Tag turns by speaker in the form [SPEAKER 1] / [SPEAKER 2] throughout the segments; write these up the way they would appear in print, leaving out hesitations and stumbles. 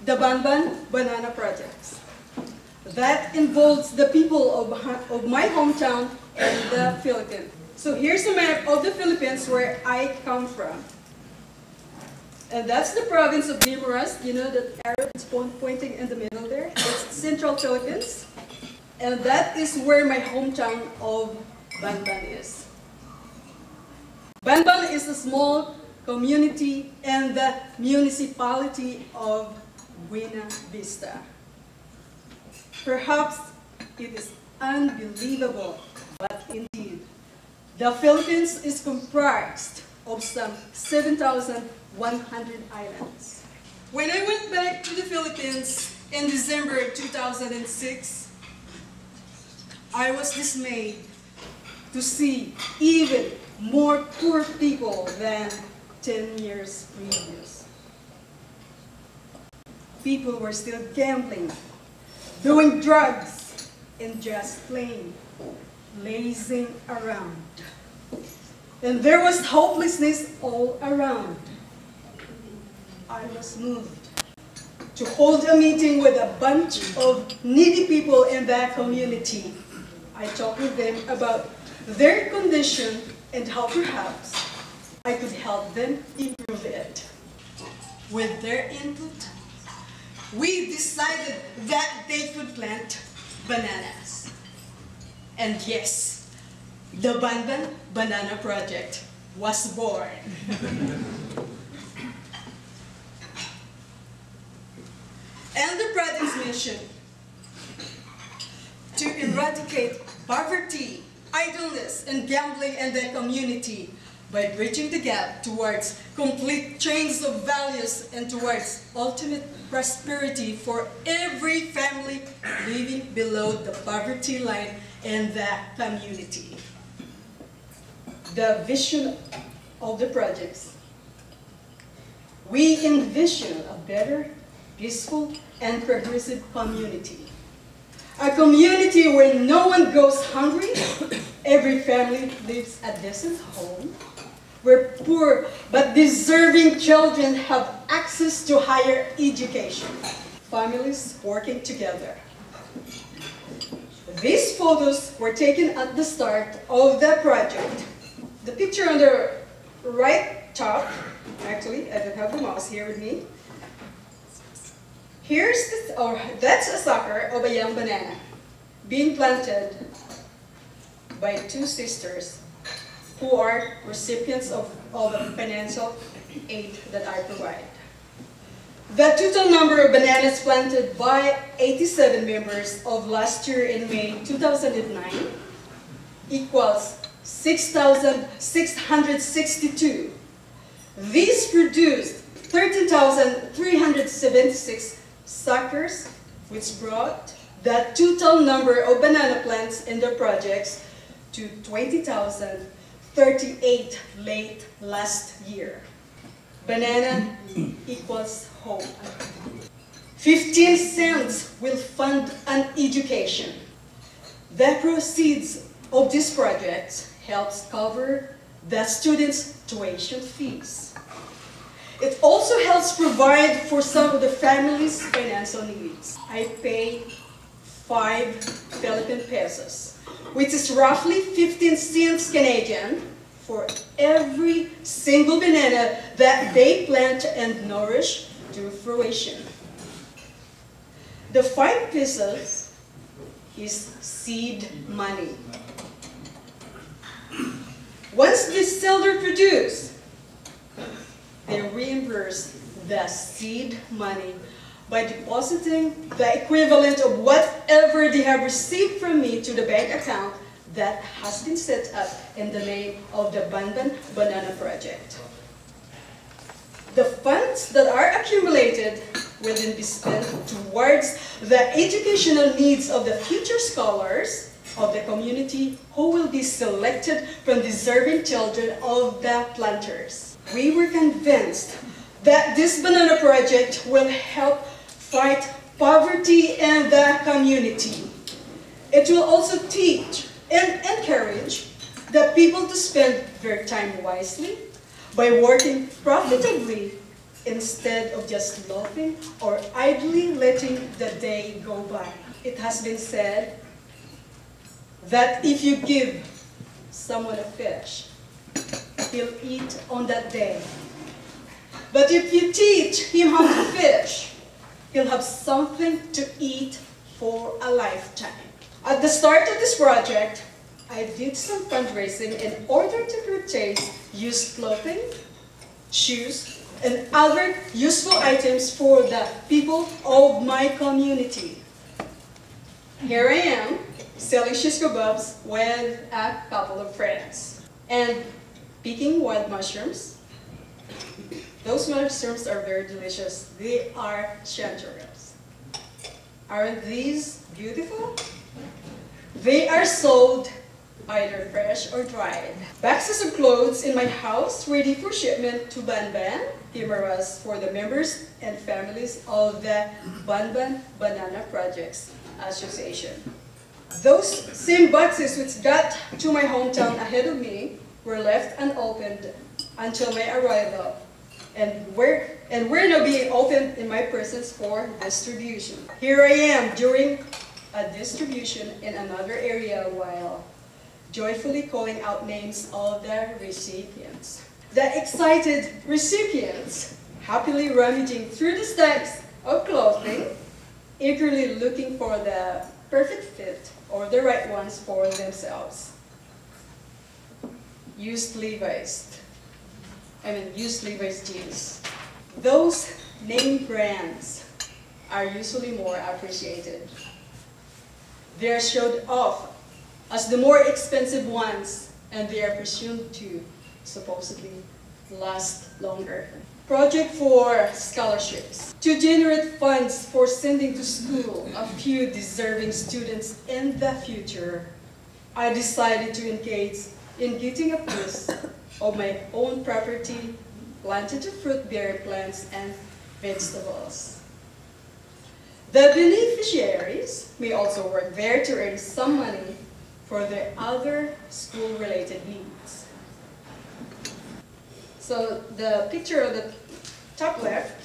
[SPEAKER 1] the Banban Banana Projects. That involves the people of my hometown and the Philippines. So here's a map of the Philippines where I come from. And that's the province of Limaras. You know that arrow is pointing in the middle there? That's Central Philippines. And that is where my hometown of Banban is. Banban is a small community in the municipality of Buena Vista. Perhaps it is unbelievable, but indeed, the Philippines is comprised of some 7,100 islands. When I went back to the Philippines in December 2006, I was dismayed to see even more poor people than 10 years previous. People were still gambling, doing drugs, and just plain lazing around. And there was hopelessness all around. I was moved to hold a meeting with a bunch of needy people in that community. I talked with them about their condition and how perhaps I could help them improve it. With their input, we decided that they could plant bananas. And yes, the Banban Banana Project was born. And the project's mission to eradicate poverty, idleness, and gambling in the community by bridging the gap towards complete change of values and towards ultimate prosperity for every family living below the poverty line in the community. The vision of the projects. We envision a better, peaceful, and progressive community. A community where no one goes hungry, every family lives a decent home, where poor but deserving children have access to higher education, families working together. These photos were taken at the start of the project. The picture on the right top, actually, I don't have the mouse here with me. That's a sucker of a young banana being planted by two sisters who are recipients of the financial aid that I provide. The total number of bananas planted by 87 members of last year in May 2009 equals 6,662. These produced 13,376 suckers, which brought the total number of banana plants in the projects to 20,038 late last year. Banana equals hope. 15 cents will fund an education. The proceeds of this project helps cover the students' tuition fees. It also helps provide for some of the family's financial needs. I pay 5 Philippine pesos, which is roughly 15 cents Canadian, for every single banana that they plant and nourish to fruition. The 5 pesos is seed money. Once the seller produces, they reimburse the seed money by depositing the equivalent of whatever they have received from me to the bank account that has been set up in the name of the Banban Banana Project. The funds that are accumulated will then be spent towards the educational needs of the future scholars of the community who will be selected from deserving children of the planters. We were convinced that this banana project will help fight poverty in the community. It will also teach and encourage the people to spend their time wisely by working profitably instead of just loafing or idly letting the day go by. It has been said that if you give someone a fish, he'll eat on that day. But if you teach him how to fish, he'll have something to eat for a lifetime. At the start of this project, I did some fundraising in order to purchase used clothing, shoes, and other useful items for the people of my community. Here I am, selling shish kebabs with a couple of friends. And picking wild mushrooms. Those mushrooms are very delicious. They are chanterelles. Aren't these beautiful? They are sold either fresh or dried. Boxes of clothes in my house ready for shipment to Banban, Timaras for the members and families of the Banban Banana Projects Association. Those same boxes which got to my hometown ahead of me were left unopened until my arrival and were now being opened in my presence for distribution. Here I am during a distribution in another area while joyfully calling out names of the recipients. The excited recipients happily rummaging through the stacks of clothing, eagerly looking for the perfect fit or the right ones for themselves. Used Levi's jeans. Those name brands are usually more appreciated. They are showed off as the more expensive ones, and they are presumed to supposedly last longer. Project for scholarships. To generate funds for sending to school a few deserving students in the future, I decided to engage in getting a piece of my own property planted to fruit-bearing plants and vegetables. The beneficiaries may also work there to earn some money for their other school-related needs. So the picture of the top left,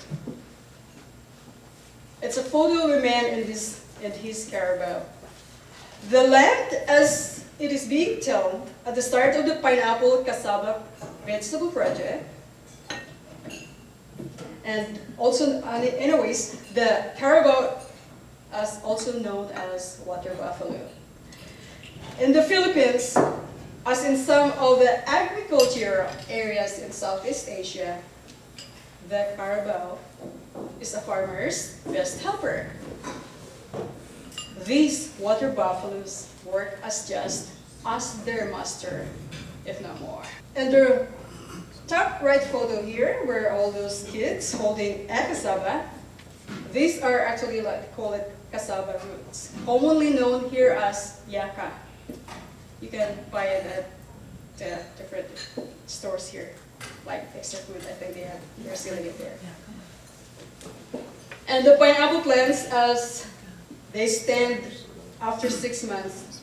[SPEAKER 1] it's a photo of a man in his carabao. The land, as it is being tilled at the start of the pineapple cassava vegetable project, and also, anyways, the carabao is also known as water buffalo. In the Philippines, as in some of the agricultural areas in Southeast Asia, the carabao is a farmer's best helper. These water buffaloes work as just as their master, if not more. And the top right photo here, where all those kids holding a cassava, these are actually, like, call it cassava roots, commonly known here as yaka. You can buy it at the different stores here, like Extra Food. I think they're selling it there. And the pineapple plants, as they stand after 6 months.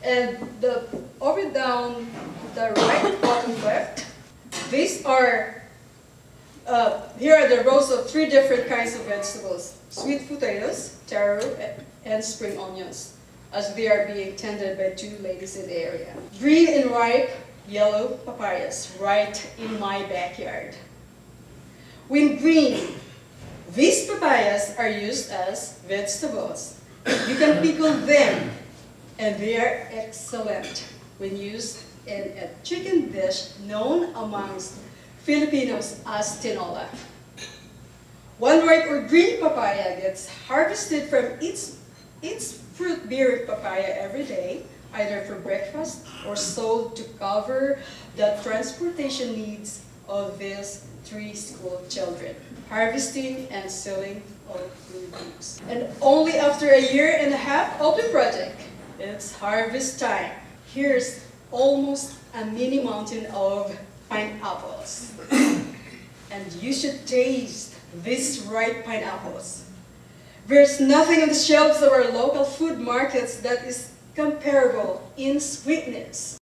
[SPEAKER 1] And the over down the right bottom left, these are here are the rows of 3 different kinds of vegetables: sweet potatoes, taro, and spring onions, as they are being tended by 2 ladies in the area. Green and ripe yellow papayas right in my backyard. When green, these papayas are used as vegetables. You can pickle them, and they are excellent when used in a chicken dish known amongst Filipinos as tinola. One ripe or green papaya gets harvested from its fruit-bearing papaya every day, either for breakfast or sold to cover the transportation needs of these 3 school children. Harvesting and selling of food groups. And only after a year and a half of the project, it's harvest time. Here's almost a mini mountain of pineapples. And you should taste these ripe pineapples. There's nothing on the shelves of our local food markets that is comparable in sweetness.